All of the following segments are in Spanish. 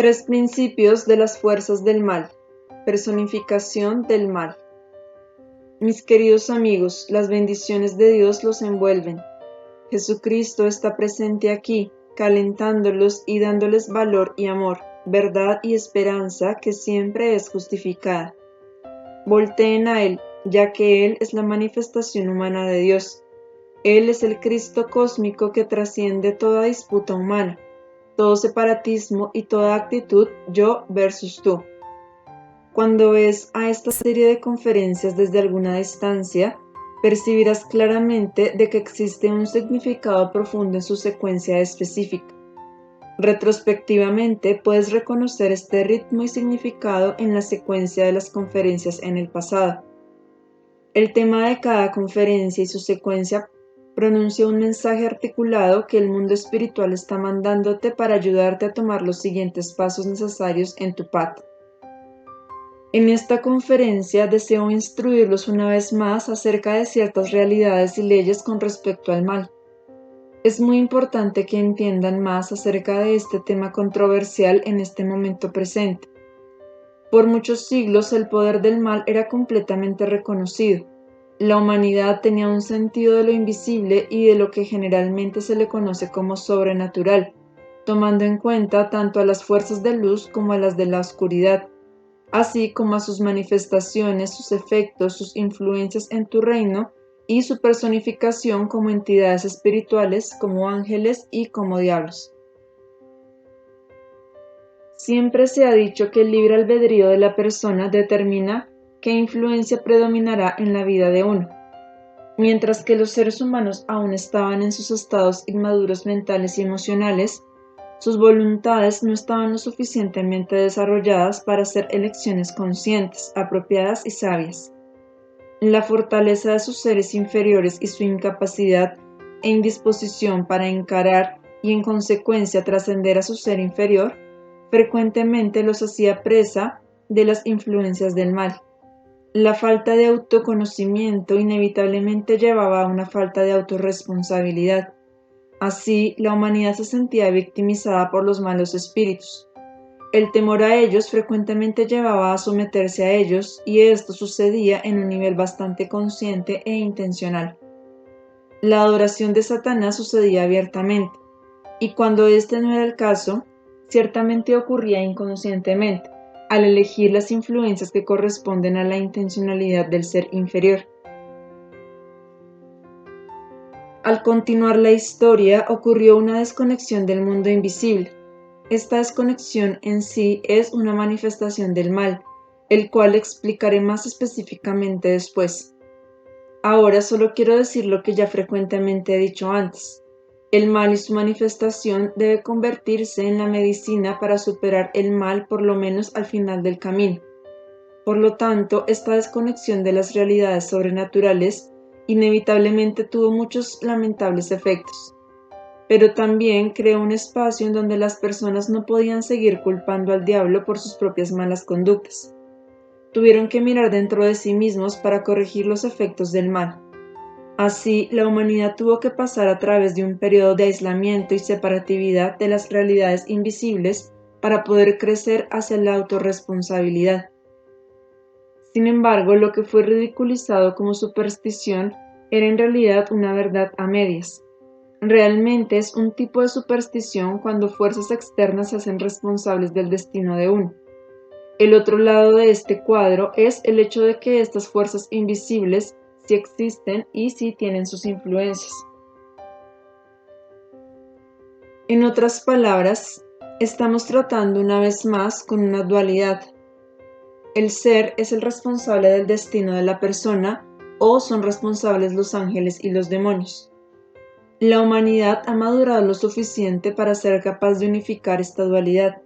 Tres principios de las fuerzas del mal. Personificación del mal. Mis queridos amigos, las bendiciones de Dios los envuelven. Jesucristo está presente aquí, calentándolos y dándoles valor y amor, verdad y esperanza que siempre es justificada. Volteen a Él, ya que Él es la manifestación humana de Dios. Él es el Cristo cósmico que trasciende toda disputa humana, todo separatismo y toda actitud yo versus tú. Cuando ves a esta serie de conferencias desde alguna distancia, percibirás claramente de que existe un significado profundo en su secuencia específica. Retrospectivamente puedes reconocer este ritmo y significado en la secuencia de las conferencias en el pasado. El tema de cada conferencia y su secuencia pronuncia un mensaje articulado que el mundo espiritual está mandándote para ayudarte a tomar los siguientes pasos necesarios en tu path. En esta conferencia deseo instruirlos una vez más acerca de ciertas realidades y leyes con respecto al mal. Es muy importante que entiendan más acerca de este tema controversial en este momento presente. Por muchos siglos el poder del mal era completamente reconocido. La humanidad tenía un sentido de lo invisible y de lo que generalmente se le conoce como sobrenatural, tomando en cuenta tanto a las fuerzas de luz como a las de la oscuridad, así como a sus manifestaciones, sus efectos, sus influencias en tu reino y su personificación como entidades espirituales, como ángeles y como diablos. Siempre se ha dicho que el libre albedrío de la persona determina qué influencia predominará en la vida de uno. Mientras que los seres humanos aún estaban en sus estados inmaduros mentales y emocionales, sus voluntades no estaban lo suficientemente desarrolladas para hacer elecciones conscientes, apropiadas y sabias. La fortaleza de sus seres inferiores y su incapacidad e indisposición para encarar y en consecuencia trascender a su ser inferior, frecuentemente los hacía presa de las influencias del mal. La falta de autoconocimiento inevitablemente llevaba a una falta de autorresponsabilidad. Así, la humanidad se sentía victimizada por los malos espíritus. El temor a ellos frecuentemente llevaba a someterse a ellos, y esto sucedía en un nivel bastante consciente e intencional. La adoración de Satanás sucedía abiertamente, y cuando este no era el caso, ciertamente ocurría inconscientemente, al elegir las influencias que corresponden a la intencionalidad del ser inferior. Al continuar la historia, ocurrió una desconexión del mundo invisible. Esta desconexión en sí es una manifestación del mal, el cual explicaré más específicamente después. Ahora solo quiero decir lo que ya frecuentemente he dicho antes. El mal y su manifestación debe convertirse en la medicina para superar el mal por lo menos al final del camino. Por lo tanto, esta desconexión de las realidades sobrenaturales inevitablemente tuvo muchos lamentables efectos, pero también creó un espacio en donde las personas no podían seguir culpando al diablo por sus propias malas conductas. Tuvieron que mirar dentro de sí mismos para corregir los efectos del mal. Así, la humanidad tuvo que pasar a través de un periodo de aislamiento y separatividad de las realidades invisibles para poder crecer hacia la autorresponsabilidad. Sin embargo, lo que fue ridiculizado como superstición era en realidad una verdad a medias. Realmente es un tipo de superstición cuando fuerzas externas se hacen responsables del destino de uno. El otro lado de este cuadro es el hecho de que estas fuerzas invisibles sí existen y sí tienen sus influencias. En otras palabras, estamos tratando una vez más con una dualidad. El ser es el responsable del destino de la persona o son responsables los ángeles y los demonios. La humanidad ha madurado lo suficiente para ser capaz de unificar esta dualidad.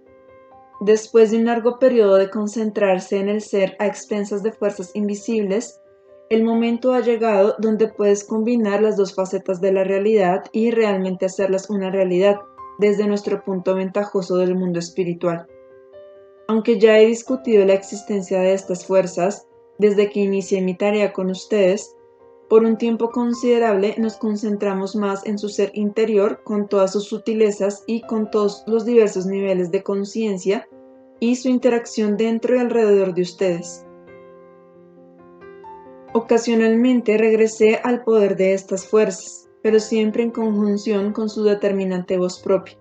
Después de un largo periodo de concentrarse en el ser a expensas de fuerzas invisibles, el momento ha llegado donde puedes combinar las dos facetas de la realidad y realmente hacerlas una realidad desde nuestro punto ventajoso del mundo espiritual. Aunque ya he discutido la existencia de estas fuerzas desde que inicié mi tarea con ustedes, Por un tiempo considerable nos concentramos más en su ser interior, con todas sus sutilezas y con todos los diversos niveles de conciencia y su interacción dentro y alrededor de ustedes. Ocasionalmente regresé al poder de estas fuerzas, pero siempre en conjunción con su determinante voz propia.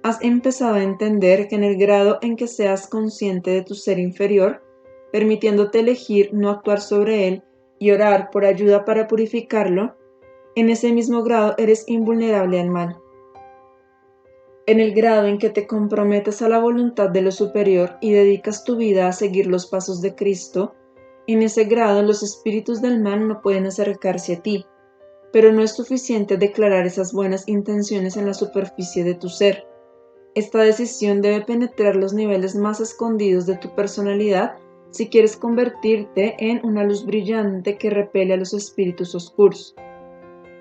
Has empezado a entender que en el grado en que seas consciente de tu ser inferior, permitiéndote elegir no actuar sobre él y orar por ayuda para purificarlo, en ese mismo grado eres invulnerable al mal. En el grado en que te comprometes a la voluntad de lo superior y dedicas tu vida a seguir los pasos de Cristo, en ese grado los espíritus del mal no pueden acercarse a ti, pero no es suficiente declarar esas buenas intenciones en la superficie de tu ser. Esta decisión debe penetrar los niveles más escondidos de tu personalidad si quieres convertirte en una luz brillante que repele a los espíritus oscuros.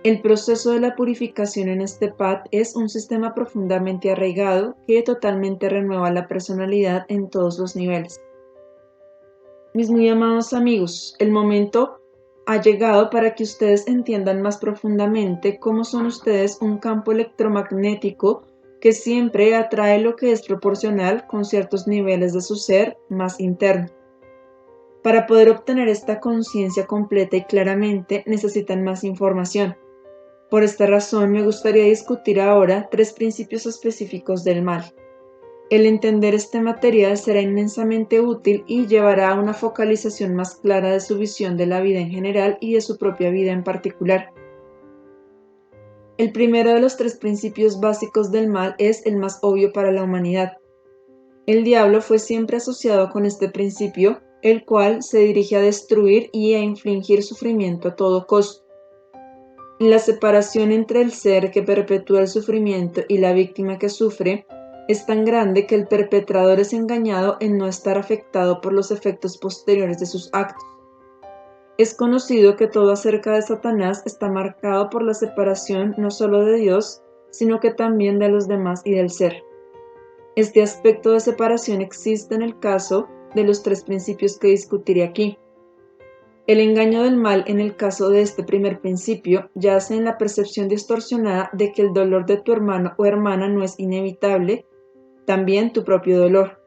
El proceso de la purificación en este path es un sistema profundamente arraigado que totalmente renueva la personalidad en todos los niveles. Mis muy amados amigos, el momento ha llegado para que ustedes entiendan más profundamente cómo son ustedes un campo electromagnético que siempre atrae lo que es proporcional con ciertos niveles de su ser más interno. Para poder obtener esta conciencia completa y claramente necesitan más información. Por esta razón me gustaría discutir ahora 3 principios específicos del mal. El entender este material será inmensamente útil y llevará a una focalización más clara de su visión de la vida en general y de su propia vida en particular. El primero de los 3 principios básicos del mal es el más obvio para la humanidad. El diablo fue siempre asociado con este principio, el cual se dirige a destruir y a infligir sufrimiento a todo costo. La separación entre el ser que perpetúa el sufrimiento y la víctima que sufre es tan grande que el perpetrador es engañado en no estar afectado por los efectos posteriores de sus actos. Es conocido que todo acerca de Satanás está marcado por la separación no solo de Dios, sino que también de los demás y del ser. Este aspecto de separación existe en el caso de los 3 principios que discutiré aquí. El engaño del mal en el caso de este primer principio yace en la percepción distorsionada de que el dolor de tu hermano o hermana no es inevitable, también tu propio dolor.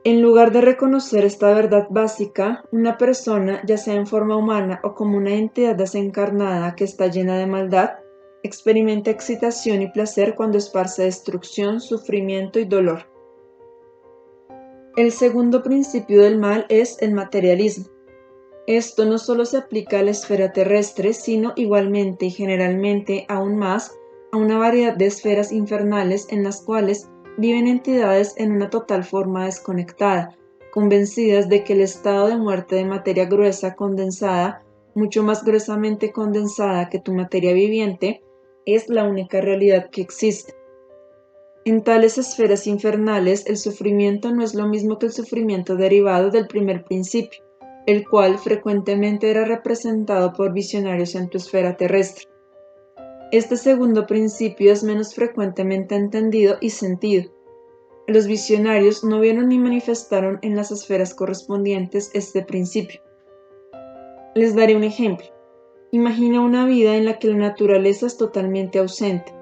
En lugar de reconocer esta verdad básica, una persona, ya sea en forma humana o como una entidad desencarnada que está llena de maldad, experimenta excitación y placer cuando esparce destrucción, sufrimiento y dolor. El segundo principio del mal es el materialismo. Esto no solo se aplica a la esfera terrestre, sino igualmente y generalmente aún más a una variedad de esferas infernales en las cuales viven entidades en una total forma desconectada, convencidas de que el estado de muerte de materia gruesa condensada, mucho más gruesamente condensada que tu materia viviente, es la única realidad que existe. En tales esferas infernales, el sufrimiento no es lo mismo que el sufrimiento derivado del primer principio, el cual frecuentemente era representado por visionarios en tu esfera terrestre. Este segundo principio es menos frecuentemente entendido y sentido. Los visionarios no vieron ni manifestaron en las esferas correspondientes este principio. Les daré un ejemplo. Imagina una vida en la que la naturaleza es totalmente ausente.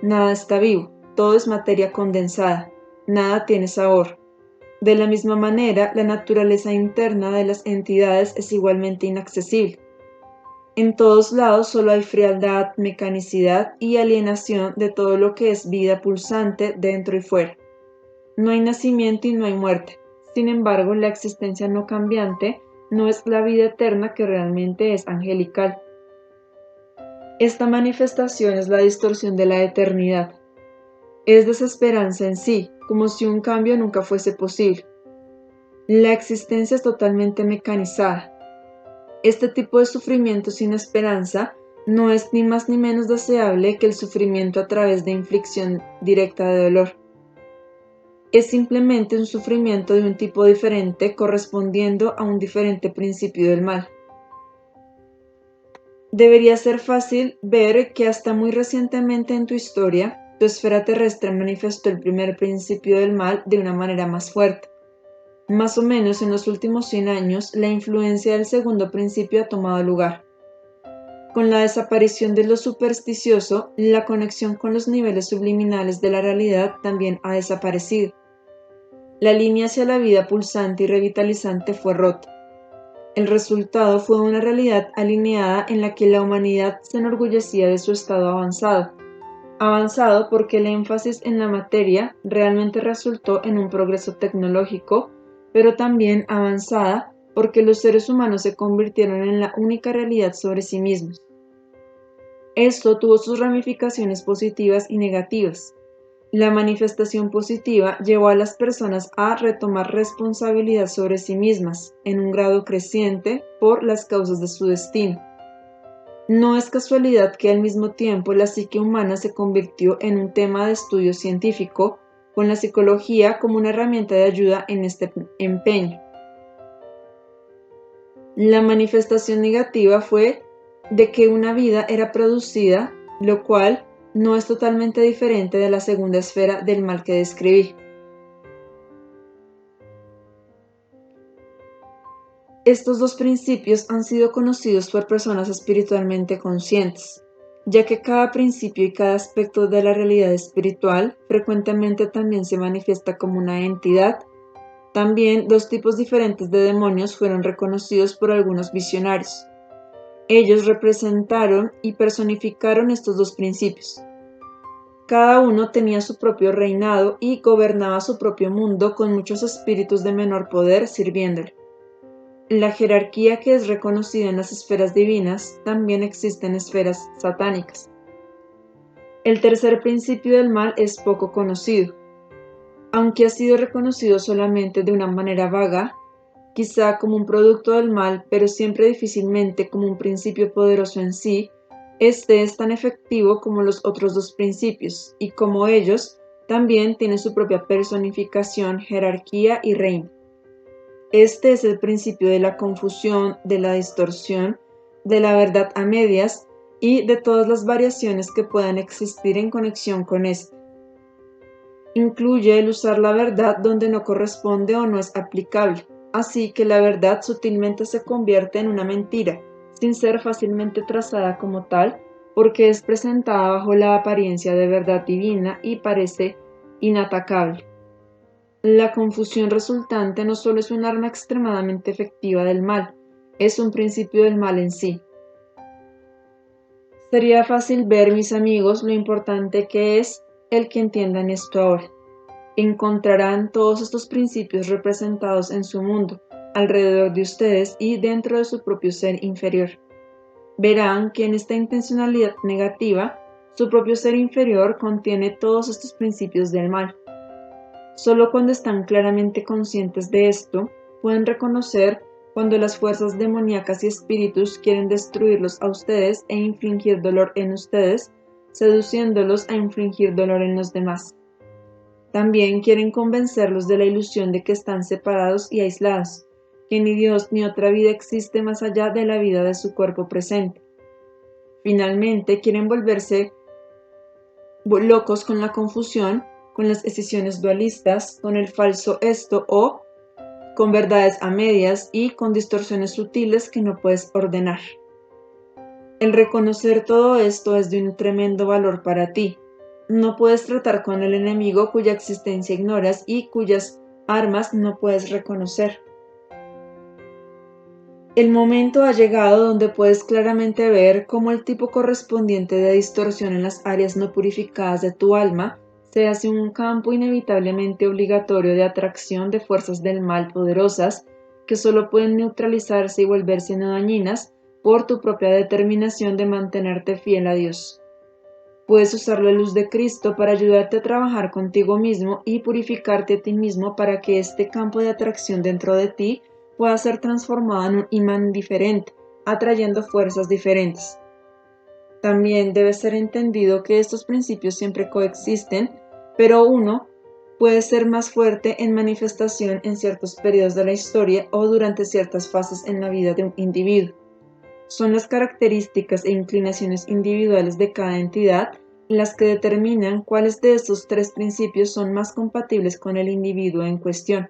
Nada está vivo, todo es materia condensada, nada tiene sabor. De la misma manera, la naturaleza interna de las entidades es igualmente inaccesible. En todos lados solo hay frialdad, mecanicidad y alienación de todo lo que es vida pulsante dentro y fuera. No hay nacimiento y no hay muerte. Sin embargo, la existencia no cambiante no es la vida eterna que realmente es angelical. Esta manifestación es la distorsión de la eternidad. Es desesperanza en sí, como si un cambio nunca fuese posible. La existencia es totalmente mecanizada. Este tipo de sufrimiento sin esperanza no es ni más ni menos deseable que el sufrimiento a través de inflicción directa de dolor. Es simplemente un sufrimiento de un tipo diferente correspondiendo a un diferente principio del mal. Debería ser fácil ver que hasta muy recientemente en tu historia, tu esfera terrestre manifestó el primer principio del mal de una manera más fuerte. Más o menos en los últimos 100 años, la influencia del segundo principio ha tomado lugar. Con la desaparición de lo supersticioso, la conexión con los niveles subliminales de la realidad también ha desaparecido. La línea hacia la vida pulsante y revitalizante fue rota. El resultado fue una realidad alineada en la que la humanidad se enorgullecía de su estado avanzado. Avanzado porque el énfasis en la materia realmente resultó en un progreso tecnológico, pero también avanzada porque los seres humanos se convirtieron en la única realidad sobre sí mismos. Esto tuvo sus ramificaciones positivas y negativas. La manifestación positiva llevó a las personas a retomar responsabilidad sobre sí mismas, en un grado creciente, por las causas de su destino. No es casualidad que al mismo tiempo la psique humana se convirtió en un tema de estudio científico, con la psicología como una herramienta de ayuda en este empeño. La manifestación negativa fue de que una vida era producida, lo cual no es totalmente diferente de la segunda esfera del mal que describí. Estos dos principios han sido conocidos por personas espiritualmente conscientes, ya que cada principio y cada aspecto de la realidad espiritual frecuentemente también se manifiesta como una entidad. También dos tipos diferentes de demonios fueron reconocidos por algunos visionarios. Ellos representaron y personificaron estos dos principios. Cada uno tenía su propio reinado y gobernaba su propio mundo con muchos espíritus de menor poder sirviéndole. La jerarquía que es reconocida en las esferas divinas también existe en esferas satánicas. El tercer principio del mal es poco conocido. Aunque ha sido reconocido solamente de una manera vaga, quizá como un producto del mal, pero siempre difícilmente como un principio poderoso en sí, este es tan efectivo como los otros dos principios, y como ellos, también tiene su propia personificación, jerarquía y reino. Este es el principio de la confusión, de la distorsión, de la verdad a medias y de todas las variaciones que puedan existir en conexión con este. Incluye el usar la verdad donde no corresponde o no es aplicable, así que la verdad sutilmente se convierte en una mentira, sin ser fácilmente trazada como tal, porque es presentada bajo la apariencia de verdad divina y parece inatacable. La confusión resultante no solo es un arma extremadamente efectiva del mal, es un principio del mal en sí. Sería fácil ver, mis amigos, lo importante que es el que entiendan esto ahora. Encontrarán todos estos principios representados en su mundo, alrededor de ustedes y dentro de su propio ser inferior. Verán que en esta intencionalidad negativa, su propio ser inferior contiene todos estos principios del mal. Solo cuando están claramente conscientes de esto, pueden reconocer cuando las fuerzas demoníacas y espíritus quieren destruirlos a ustedes e infligir dolor en ustedes, seduciéndolos a infligir dolor en los demás. También quieren convencerlos de la ilusión de que están separados y aislados, que ni Dios ni otra vida existe más allá de la vida de su cuerpo presente. Finalmente, quieren volverse locos con la confusión, con las escisiones dualistas, con el falso esto o con verdades a medias y con distorsiones sutiles que no puedes ordenar. El reconocer todo esto es de un tremendo valor para ti. No puedes tratar con el enemigo cuya existencia ignoras y cuyas armas no puedes reconocer. El momento ha llegado donde puedes claramente ver cómo el tipo correspondiente de distorsión en las áreas no purificadas de tu alma se hace un campo inevitablemente obligatorio de atracción de fuerzas del mal poderosas que solo pueden neutralizarse y volverse no dañinas por tu propia determinación de mantenerte fiel a Dios. Puedes usar la luz de Cristo para ayudarte a trabajar contigo mismo y purificarte a ti mismo para que este campo de atracción dentro de ti pueda ser transformado en un imán diferente, atrayendo fuerzas diferentes. También debe ser entendido que estos principios siempre coexisten, pero uno puede ser más fuerte en manifestación en ciertos periodos de la historia o durante ciertas fases en la vida de un individuo. Son las características e inclinaciones individuales de cada entidad las que determinan cuáles de estos tres principios son más compatibles con el individuo en cuestión.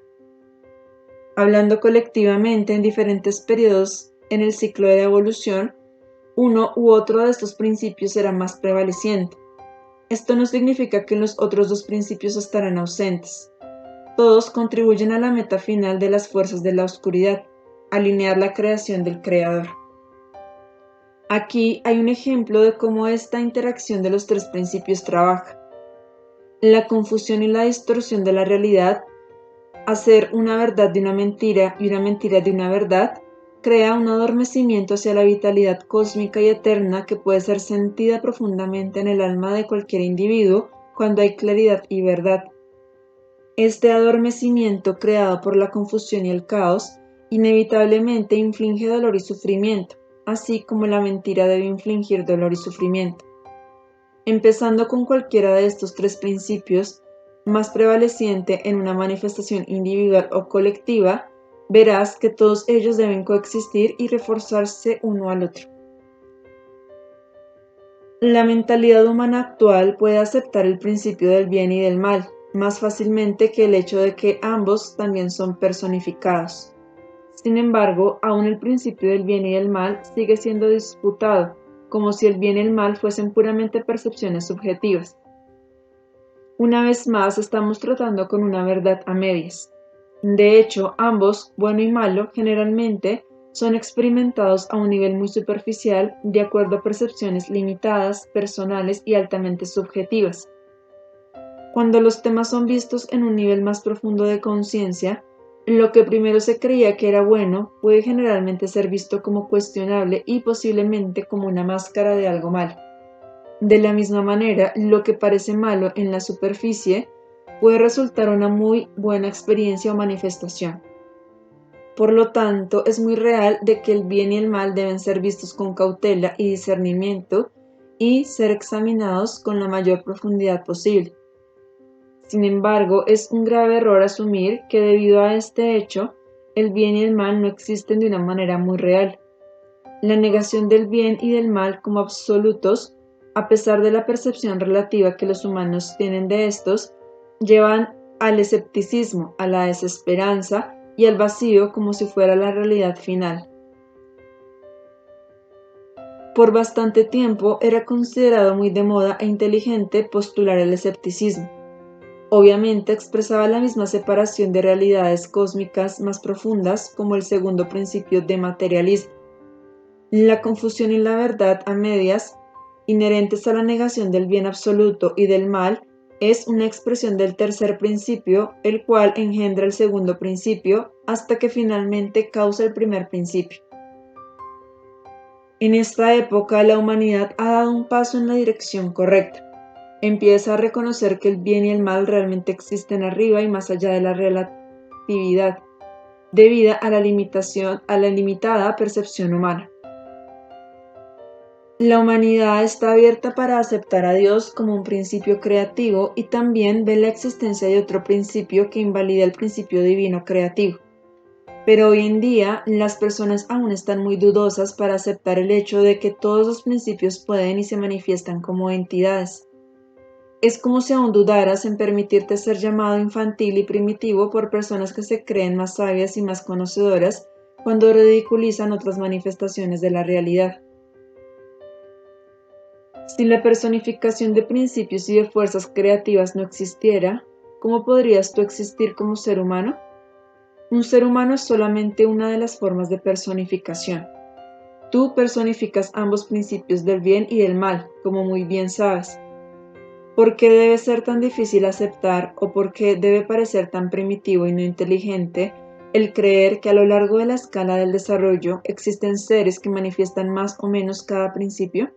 Hablando colectivamente en diferentes periodos en el ciclo de la evolución, uno u otro de estos principios será más prevaleciente. Esto no significa que los otros dos principios estarán ausentes. Todos contribuyen a la meta final de las fuerzas de la oscuridad, alinear la creación del Creador. Aquí hay un ejemplo de cómo esta interacción de los tres principios trabaja. La confusión y la distorsión de la realidad, hacer una verdad de una mentira y una mentira de una verdad, crea un adormecimiento hacia la vitalidad cósmica y eterna que puede ser sentida profundamente en el alma de cualquier individuo cuando hay claridad y verdad. Este adormecimiento creado por la confusión y el caos inevitablemente inflige dolor y sufrimiento, así como la mentira debe infligir dolor y sufrimiento. Empezando con cualquiera de estos tres principios, más prevaleciente en una manifestación individual o colectiva, verás que todos ellos deben coexistir y reforzarse uno al otro. La mentalidad humana actual puede aceptar el principio del bien y del mal más fácilmente que el hecho de que ambos también son personificados. Sin embargo, aún el principio del bien y del mal sigue siendo disputado, como si el bien y el mal fuesen puramente percepciones subjetivas. Una vez más, estamos tratando con una verdad a medias. De hecho, ambos, bueno y malo, generalmente son experimentados a un nivel muy superficial de acuerdo a percepciones limitadas, personales y altamente subjetivas. Cuando los temas son vistos en un nivel más profundo de conciencia, lo que primero se creía que era bueno puede generalmente ser visto como cuestionable y posiblemente como una máscara de algo malo. De la misma manera, lo que parece malo en la superficie puede resultar una muy buena experiencia o manifestación. Por lo tanto, es muy real de que el bien y el mal deben ser vistos con cautela y discernimiento y ser examinados con la mayor profundidad posible. Sin embargo, es un grave error asumir que debido a este hecho, el bien y el mal no existen de una manera muy real. La negación del bien y del mal como absolutos, a pesar de la percepción relativa que los humanos tienen de estos, llevan al escepticismo, a la desesperanza y al vacío como si fuera la realidad final. Por bastante tiempo era considerado muy de moda e inteligente postular el escepticismo. Obviamente expresaba la misma separación de realidades cósmicas más profundas como el segundo principio de materialismo. La confusión y la verdad a medias, inherentes a la negación del bien absoluto y del mal, es una expresión del tercer principio, el cual engendra el segundo principio hasta que finalmente causa el primer principio. En esta época la humanidad ha dado un paso en la dirección correcta. Empieza a reconocer que el bien y el mal realmente existen arriba y más allá de la relatividad, debido a la limitada percepción humana. La humanidad está abierta para aceptar a Dios como un principio creativo y también ve la existencia de otro principio que invalida el principio divino creativo. Pero hoy en día las personas aún están muy dudosas para aceptar el hecho de que todos los principios pueden y se manifiestan como entidades. Es como si aún dudaras en permitirte ser llamado infantil y primitivo por personas que se creen más sabias y más conocedoras cuando ridiculizan otras manifestaciones de la realidad. Si la personificación de principios y de fuerzas creativas no existiera, ¿cómo podrías tú existir como ser humano? Un ser humano es solamente una de las formas de personificación. Tú personificas ambos principios del bien y del mal, como muy bien sabes. ¿Por qué debe ser tan difícil aceptar o por qué debe parecer tan primitivo y no inteligente el creer que a lo largo de la escala del desarrollo existen seres que manifiestan más o menos cada principio?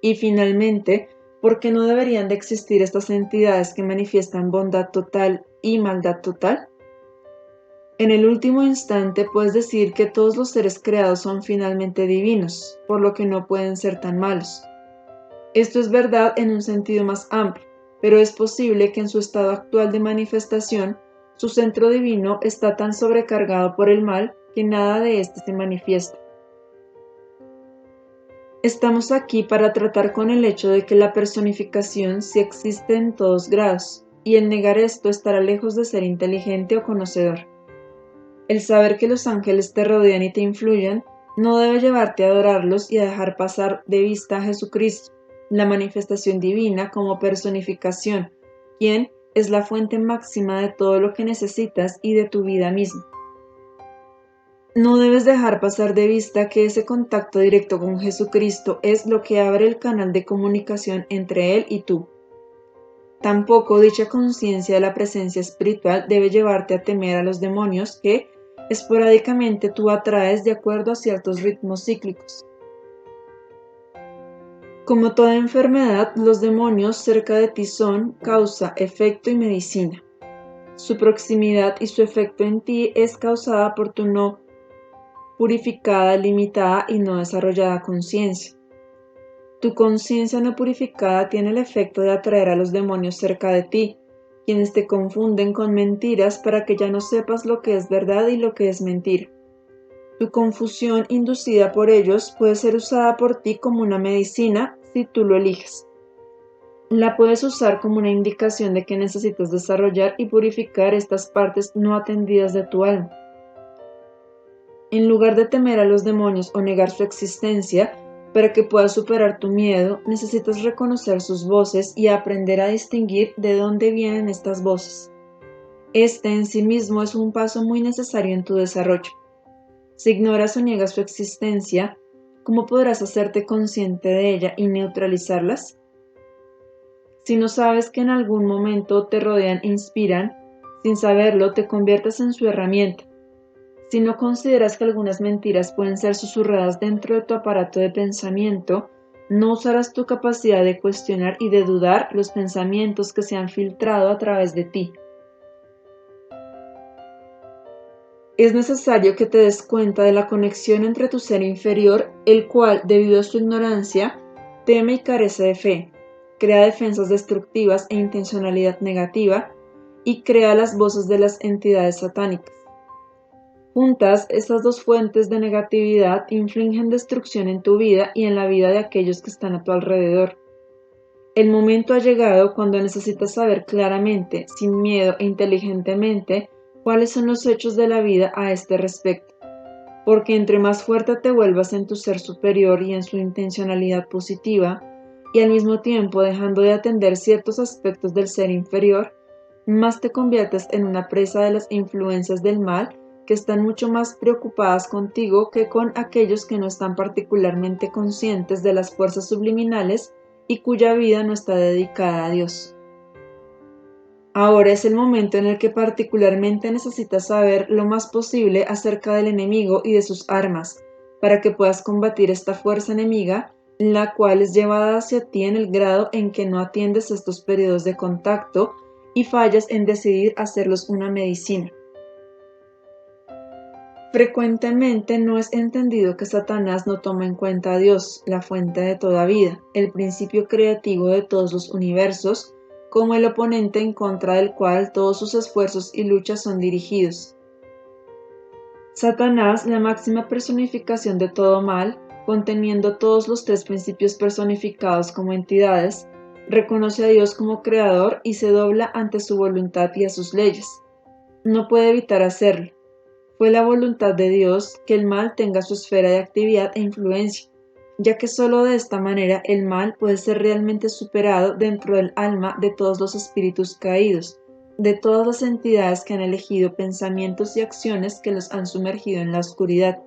Y finalmente, ¿por qué no deberían de existir estas entidades que manifiestan bondad total y maldad total? En el último instante puedes decir que todos los seres creados son finalmente divinos, por lo que no pueden ser tan malos. Esto es verdad en un sentido más amplio, pero es posible que en su estado actual de manifestación, su centro divino está tan sobrecargado por el mal que nada de éste se manifiesta. Estamos aquí para tratar con el hecho de que la personificación sí existe en todos grados, y el negar esto estará lejos de ser inteligente o conocedor. El saber que los ángeles te rodean y te influyen no debe llevarte a adorarlos y a dejar pasar de vista a Jesucristo, la manifestación divina como personificación, quien es la fuente máxima de todo lo que necesitas y de tu vida misma. No debes dejar pasar de vista que ese contacto directo con Jesucristo es lo que abre el canal de comunicación entre Él y tú. Tampoco dicha conciencia de la presencia espiritual debe llevarte a temer a los demonios que esporádicamente tú atraes de acuerdo a ciertos ritmos cíclicos. Como toda enfermedad, los demonios cerca de ti son causa, efecto y medicina. Su proximidad y su efecto en ti es causada por tu no purificada, limitada y no desarrollada conciencia. Tu conciencia no purificada tiene el efecto de atraer a los demonios cerca de ti, quienes te confunden con mentiras para que ya no sepas lo que es verdad y lo que es mentira. Tu confusión inducida por ellos puede ser usada por ti como una medicina si tú lo eliges. La puedes usar como una indicación de que necesitas desarrollar y purificar estas partes no atendidas de tu alma. En lugar de temer a los demonios o negar su existencia, para que puedas superar tu miedo, necesitas reconocer sus voces y aprender a distinguir de dónde vienen estas voces. Este en sí mismo es un paso muy necesario en tu desarrollo. Si ignoras o niegas su existencia, ¿cómo podrás hacerte consciente de ella y neutralizarlas? Si no sabes que en algún momento te rodean e inspiran, sin saberlo te conviertes en su herramienta. Si no consideras que algunas mentiras pueden ser susurradas dentro de tu aparato de pensamiento, no usarás tu capacidad de cuestionar y de dudar los pensamientos que se han filtrado a través de ti. Es necesario que te des cuenta de la conexión entre tu ser inferior, el cual, debido a su ignorancia, teme y carece de fe, crea defensas destructivas e intencionalidad negativa, y crea las voces de las entidades satánicas. Juntas, estas dos fuentes de negatividad infligen destrucción en tu vida y en la vida de aquellos que están a tu alrededor. El momento ha llegado cuando necesitas saber claramente, sin miedo e inteligentemente, cuáles son los hechos de la vida a este respecto. Porque entre más fuerte te vuelvas en tu ser superior y en su intencionalidad positiva, y al mismo tiempo dejando de atender ciertos aspectos del ser inferior, más te conviertes en una presa de las influencias del mal que están mucho más preocupadas contigo que con aquellos que no están particularmente conscientes de las fuerzas subliminales y cuya vida no está dedicada a Dios. Ahora es el momento en el que particularmente necesitas saber lo más posible acerca del enemigo y de sus armas, para que puedas combatir esta fuerza enemiga, la cual es llevada hacia ti en el grado en que no atiendes estos periodos de contacto y fallas en decidir hacerlos una medicina. Frecuentemente no es entendido que Satanás no toma en cuenta a Dios, la fuente de toda vida, el principio creativo de todos los universos, como el oponente en contra del cual todos sus esfuerzos y luchas son dirigidos. Satanás, la máxima personificación de todo mal, conteniendo todos los tres principios personificados como entidades, reconoce a Dios como creador y se dobla ante su voluntad y a sus leyes. No puede evitar hacerlo. Fue la voluntad de Dios que el mal tenga su esfera de actividad e influencia, ya que solo de esta manera el mal puede ser realmente superado dentro del alma de todos los espíritus caídos, de todas las entidades que han elegido pensamientos y acciones que los han sumergido en la oscuridad.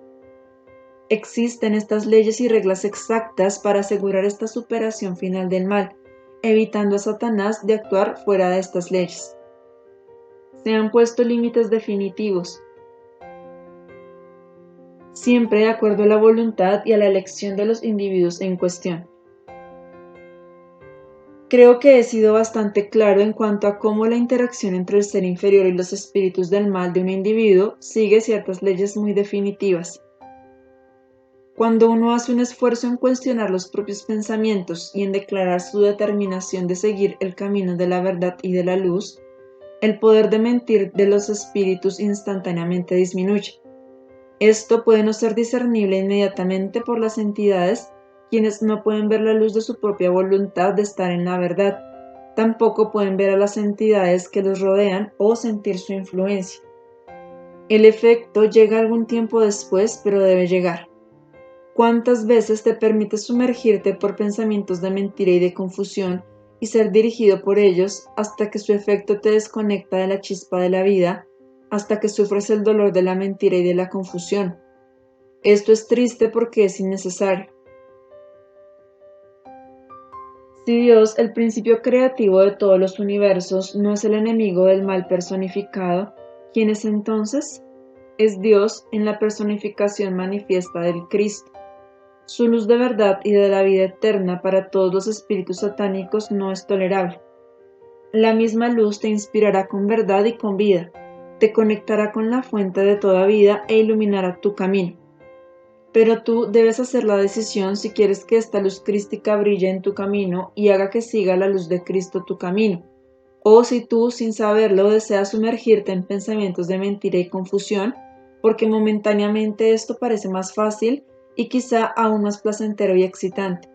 Existen estas leyes y reglas exactas para asegurar esta superación final del mal, evitando a Satanás de actuar fuera de estas leyes. Se han puesto límites definitivos, siempre de acuerdo a la voluntad y a la elección de los individuos en cuestión. Creo que he sido bastante claro en cuanto a cómo la interacción entre el ser inferior y los espíritus del mal de un individuo sigue ciertas leyes muy definitivas. Cuando uno hace un esfuerzo en cuestionar los propios pensamientos y en declarar su determinación de seguir el camino de la verdad y de la luz, el poder de mentir de los espíritus instantáneamente disminuye. Esto puede no ser discernible inmediatamente por las entidades, quienes no pueden ver la luz de su propia voluntad de estar en la verdad. Tampoco pueden ver a las entidades que los rodean o sentir su influencia. El efecto llega algún tiempo después, pero debe llegar. ¿Cuántas veces te permites sumergirte por pensamientos de mentira y de confusión y ser dirigido por ellos hasta que su efecto te desconecta de la chispa de la vida, hasta que sufres el dolor de la mentira y de la confusión? Esto es triste porque es innecesario. Si Dios, el principio creativo de todos los universos, no es el enemigo del mal personificado, ¿quién es entonces? Es Dios en la personificación manifiesta del Cristo. Su luz de verdad y de la vida eterna para todos los espíritus satánicos no es tolerable. La misma luz te inspirará con verdad y con vida, te conectará con la fuente de toda vida e iluminará tu camino. Pero tú debes hacer la decisión si quieres que esta luz crística brille en tu camino y haga que siga la luz de Cristo tu camino, o si tú, sin saberlo, deseas sumergirte en pensamientos de mentira y confusión, porque momentáneamente esto parece más fácil y quizá aún más placentero y excitante.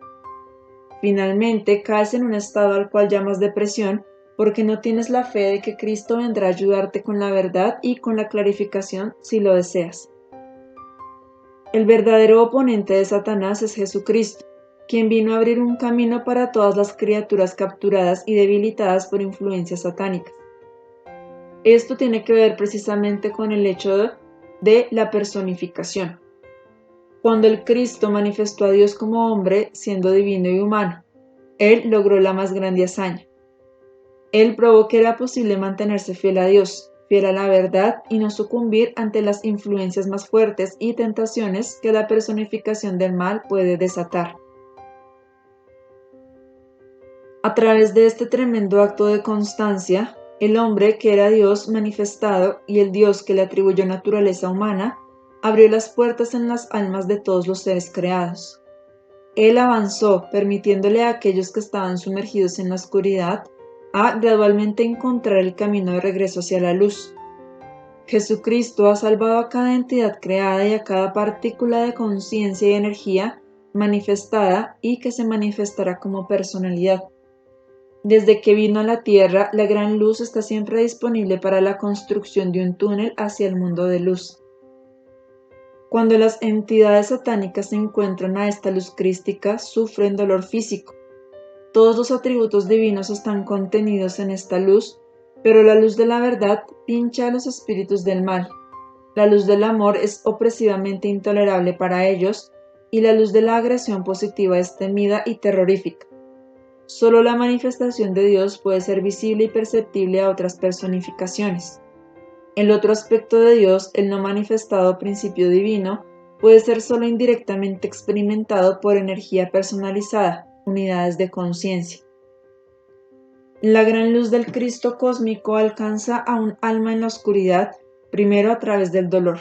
Finalmente, caes en un estado al cual llamas depresión porque no tienes la fe de que Cristo vendrá a ayudarte con la verdad y con la clarificación si lo deseas. El verdadero oponente de Satanás es Jesucristo, quien vino a abrir un camino para todas las criaturas capturadas y debilitadas por influencias satánicas. Esto tiene que ver precisamente con el hecho de la personificación. Cuando el Cristo manifestó a Dios como hombre, siendo divino y humano, Él logró la más grande hazaña. Él probó que era posible mantenerse fiel a Dios, fiel a la verdad y no sucumbir ante las influencias más fuertes y tentaciones que la personificación del mal puede desatar. A través de este tremendo acto de constancia, el hombre que era Dios manifestado y el Dios que le atribuyó naturaleza humana, abrió las puertas en las almas de todos los seres creados. Él avanzó, permitiéndole a aquellos que estaban sumergidos en la oscuridad a gradualmente encontrar el camino de regreso hacia la luz. Jesucristo ha salvado a cada entidad creada y a cada partícula de conciencia y energía manifestada y que se manifestará como personalidad. Desde que vino a la Tierra, la gran luz está siempre disponible para la construcción de un túnel hacia el mundo de luz. Cuando las entidades satánicas se encuentran a esta luz crística, sufren dolor físico. Todos los atributos divinos están contenidos en esta luz, pero la luz de la verdad pincha a los espíritus del mal. La luz del amor es opresivamente intolerable para ellos y la luz de la agresión positiva es temida y terrorífica. Solo la manifestación de Dios puede ser visible y perceptible a otras personificaciones. El otro aspecto de Dios, el no manifestado principio divino, puede ser solo indirectamente experimentado por energía personalizada, unidades de conciencia. La gran luz del Cristo cósmico alcanza a un alma en la oscuridad, primero a través del dolor.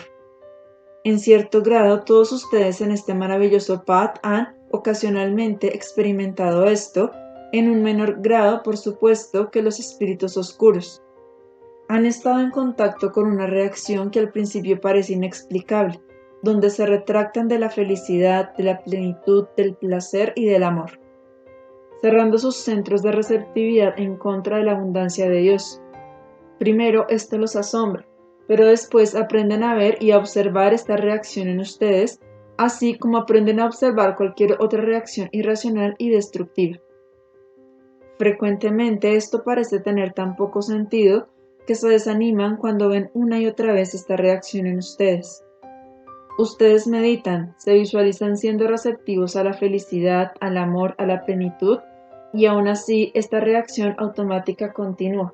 En cierto grado, todos ustedes en este maravilloso path han ocasionalmente experimentado esto, en un menor grado, por supuesto, que los espíritus oscuros. Han estado en contacto con una reacción que al principio parece inexplicable, donde se retractan de la felicidad, de la plenitud, del placer y del amor, cerrando sus centros de receptividad en contra de la abundancia de Dios. Primero esto los asombra, pero después aprenden a ver y a observar esta reacción en ustedes, así como aprenden a observar cualquier otra reacción irracional y destructiva. Frecuentemente esto parece tener tan poco sentido que se desaniman cuando ven una y otra vez esta reacción en ustedes. Ustedes meditan, se visualizan siendo receptivos a la felicidad, al amor, a la plenitud, y aún así esta reacción automática continúa.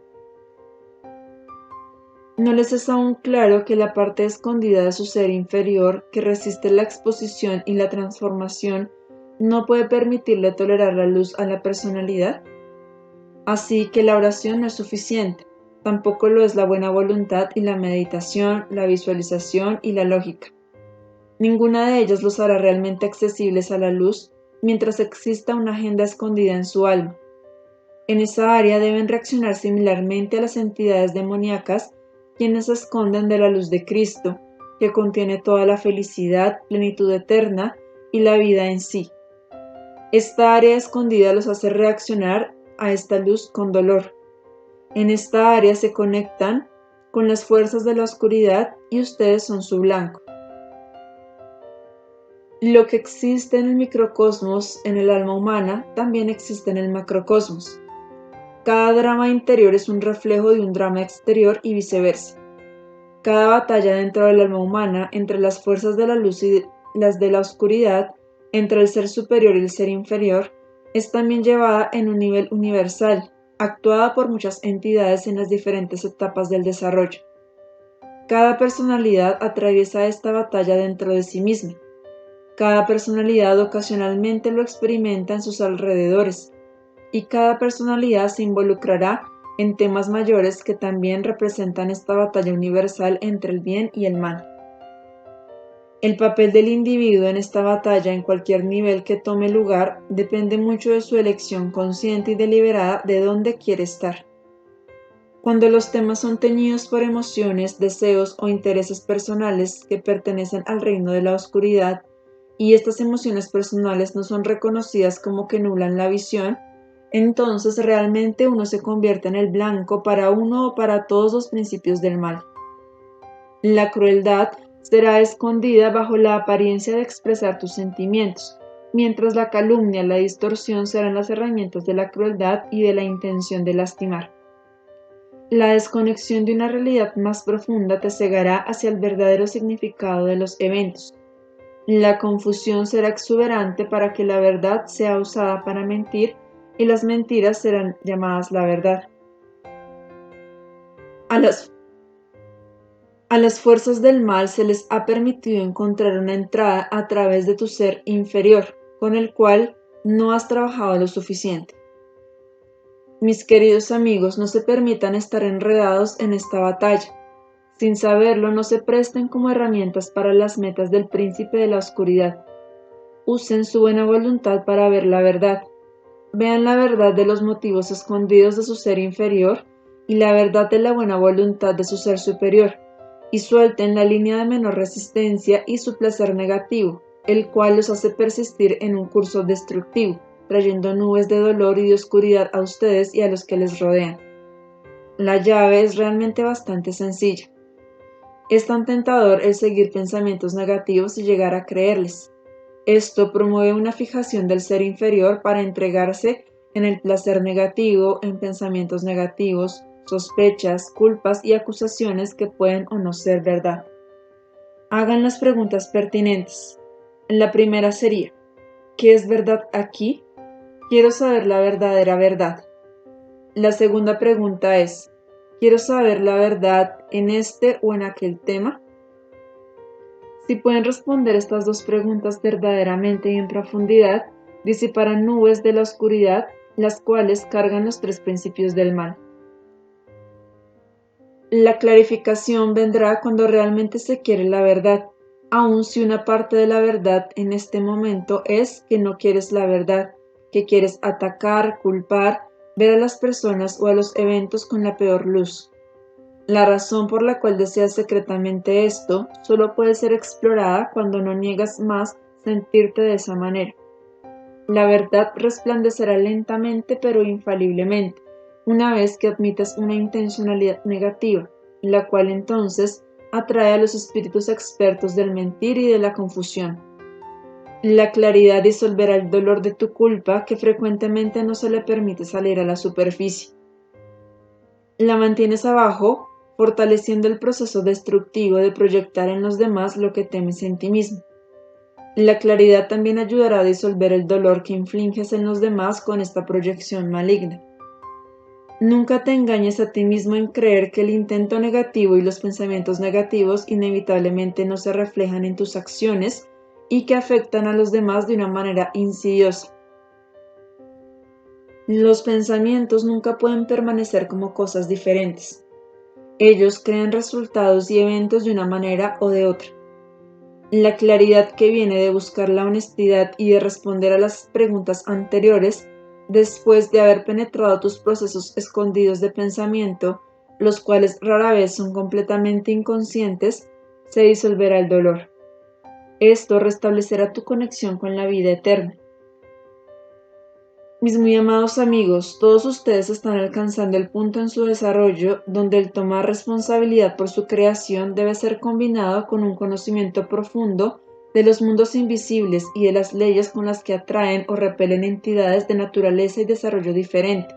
¿No les es aún claro que la parte escondida de su ser inferior, que resiste la exposición y la transformación, no puede permitirle tolerar la luz a la personalidad? Así que la oración no es suficiente, tampoco lo es la buena voluntad y la meditación, la visualización y la lógica. Ninguna de ellas los hará realmente accesibles a la luz mientras exista una agenda escondida en su alma. En esa área deben reaccionar similarmente a las entidades demoníacas quienes se esconden de la luz de Cristo, que contiene toda la felicidad, plenitud eterna y la vida en sí. Esta área escondida los hace reaccionar a esta luz con dolor. En esta área se conectan con las fuerzas de la oscuridad y ustedes son su blanco. Lo que existe en el microcosmos, en el alma humana, también existe en el macrocosmos. Cada drama interior es un reflejo de un drama exterior y viceversa. Cada batalla dentro del alma humana, entre las fuerzas de la luz y las de la oscuridad, entre el ser superior y el ser inferior, es también llevada en un nivel universal, actuada por muchas entidades en las diferentes etapas del desarrollo. Cada personalidad atraviesa esta batalla dentro de sí misma. Cada personalidad ocasionalmente lo experimenta en sus alrededores, y cada personalidad se involucrará en temas mayores que también representan esta batalla universal entre el bien y el mal. El papel del individuo en esta batalla, en cualquier nivel que tome lugar, depende mucho de su elección consciente y deliberada de dónde quiere estar. Cuando los temas son teñidos por emociones, deseos o intereses personales que pertenecen al reino de la oscuridad, y estas emociones personales no son reconocidas como que nublan la visión, entonces realmente uno se convierte en el blanco para uno o para todos los principios del mal. La crueldad será escondida bajo la apariencia de expresar tus sentimientos, mientras la calumnia y la distorsión serán las herramientas de la crueldad y de la intención de lastimar. La desconexión de una realidad más profunda te cegará hacia el verdadero significado de los eventos. La confusión será exuberante para que la verdad sea usada para mentir y las mentiras serán llamadas la verdad. A las fuerzas del mal se les ha permitido encontrar una entrada a través de tu ser inferior, con el cual no has trabajado lo suficiente. Mis queridos amigos, no se permitan estar enredados en esta batalla. Sin saberlo, no se presten como herramientas para las metas del príncipe de la oscuridad. Usen su buena voluntad para ver la verdad. Vean la verdad de los motivos escondidos de su ser inferior y la verdad de la buena voluntad de su ser superior, y suelten la línea de menor resistencia y su placer negativo, el cual los hace persistir en un curso destructivo, trayendo nubes de dolor y de oscuridad a ustedes y a los que les rodean. La llave es realmente bastante sencilla. Es tan tentador el seguir pensamientos negativos y llegar a creerles. Esto promueve una fijación del ser inferior para entregarse en el placer negativo, en pensamientos negativos, sospechas, culpas y acusaciones que pueden o no ser verdad. Hagan las preguntas pertinentes. La primera sería, ¿qué es verdad aquí? Quiero saber la verdadera verdad. La segunda pregunta es, ¿quiero saber la verdad en este o en aquel tema? Si pueden responder estas dos preguntas verdaderamente y en profundidad, disiparán nubes de la oscuridad, las cuales cargan los tres principios del mal. La clarificación vendrá cuando realmente se quiere la verdad, aun si una parte de la verdad en este momento es que no quieres la verdad, que quieres atacar, culpar, ver a las personas o a los eventos con la peor luz. La razón por la cual deseas secretamente esto solo puede ser explorada cuando no niegas más sentirte de esa manera. La verdad resplandecerá lentamente pero infaliblemente, una vez que admites una intencionalidad negativa, la cual entonces atrae a los espíritus expertos del mentir y de la confusión. La claridad disolverá el dolor de tu culpa que frecuentemente no se le permite salir a la superficie. La mantienes abajo, fortaleciendo el proceso destructivo de proyectar en los demás lo que temes en ti mismo. La claridad también ayudará a disolver el dolor que infliges en los demás con esta proyección maligna. Nunca te engañes a ti mismo en creer que el intento negativo y los pensamientos negativos inevitablemente no se reflejan en tus acciones y que afectan a los demás de una manera insidiosa. Los pensamientos nunca pueden permanecer como cosas diferentes. Ellos crean resultados y eventos de una manera o de otra. La claridad que viene de buscar la honestidad y de responder a las preguntas anteriores, después de haber penetrado tus procesos escondidos de pensamiento, los cuales rara vez son completamente inconscientes, se disolverá el dolor. Esto restablecerá tu conexión con la vida eterna. Mis muy amados amigos, todos ustedes están alcanzando el punto en su desarrollo donde el tomar responsabilidad por su creación debe ser combinado con un conocimiento profundo de los mundos invisibles y de las leyes con las que atraen o repelen entidades de naturaleza y desarrollo diferente,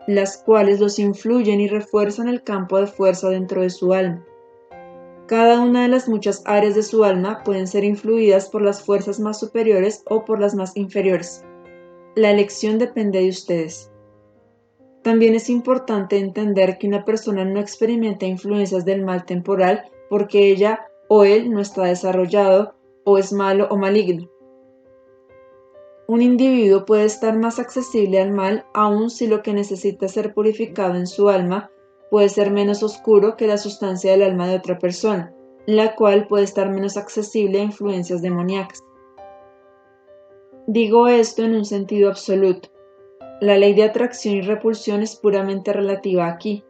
las cuales los influyen y refuerzan el campo de fuerza dentro de su alma. Cada una de las muchas áreas de su alma pueden ser influidas por las fuerzas más superiores o por las más inferiores. La elección depende de ustedes. También es importante entender que una persona no experimenta influencias del mal temporal porque ella o él no está desarrollado o es malo o maligno. Un individuo puede estar más accesible al mal aun si lo que necesita ser purificado en su alma puede ser menos oscuro que la sustancia del alma de otra persona, la cual puede estar menos accesible a influencias demoníacas. Digo esto en un sentido absoluto. La ley de atracción y repulsión es puramente relativa aquí.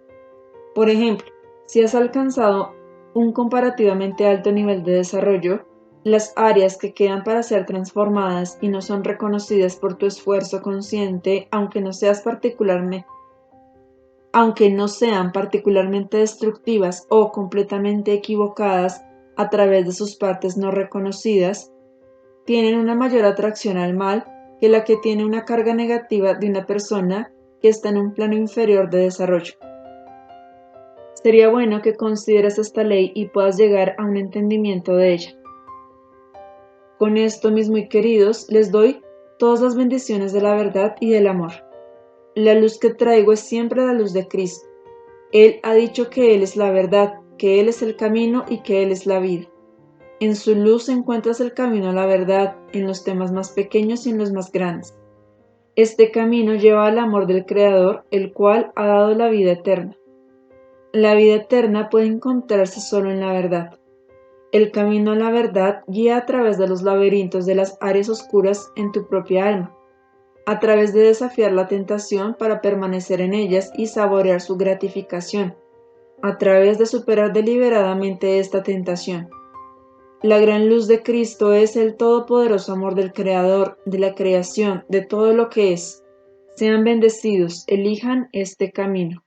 Por ejemplo, si has alcanzado un comparativamente alto nivel de desarrollo, las áreas que quedan para ser transformadas y no son reconocidas por tu esfuerzo consciente, aunque no sean particularmente destructivas o completamente equivocadas a través de sus partes no reconocidas, tienen una mayor atracción al mal que la que tiene una carga negativa de una persona que está en un plano inferior de desarrollo. Sería bueno que consideres esta ley y puedas llegar a un entendimiento de ella. Con esto, mis muy queridos, les doy todas las bendiciones de la verdad y del amor. La luz que traigo es siempre la luz de Cristo. Él ha dicho que Él es la verdad, que Él es el camino y que Él es la vida. En su luz encuentras el camino a la verdad, en los temas más pequeños y en los más grandes. Este camino lleva al amor del Creador, el cual ha dado la vida eterna. La vida eterna puede encontrarse solo en la verdad. El camino a la verdad guía a través de los laberintos de las áreas oscuras en tu propia alma, a través de desafiar la tentación para permanecer en ellas y saborear su gratificación, a través de superar deliberadamente esta tentación. La gran luz de Cristo es el todopoderoso amor del Creador, de la creación, de todo lo que es. Sean bendecidos, elijan este camino.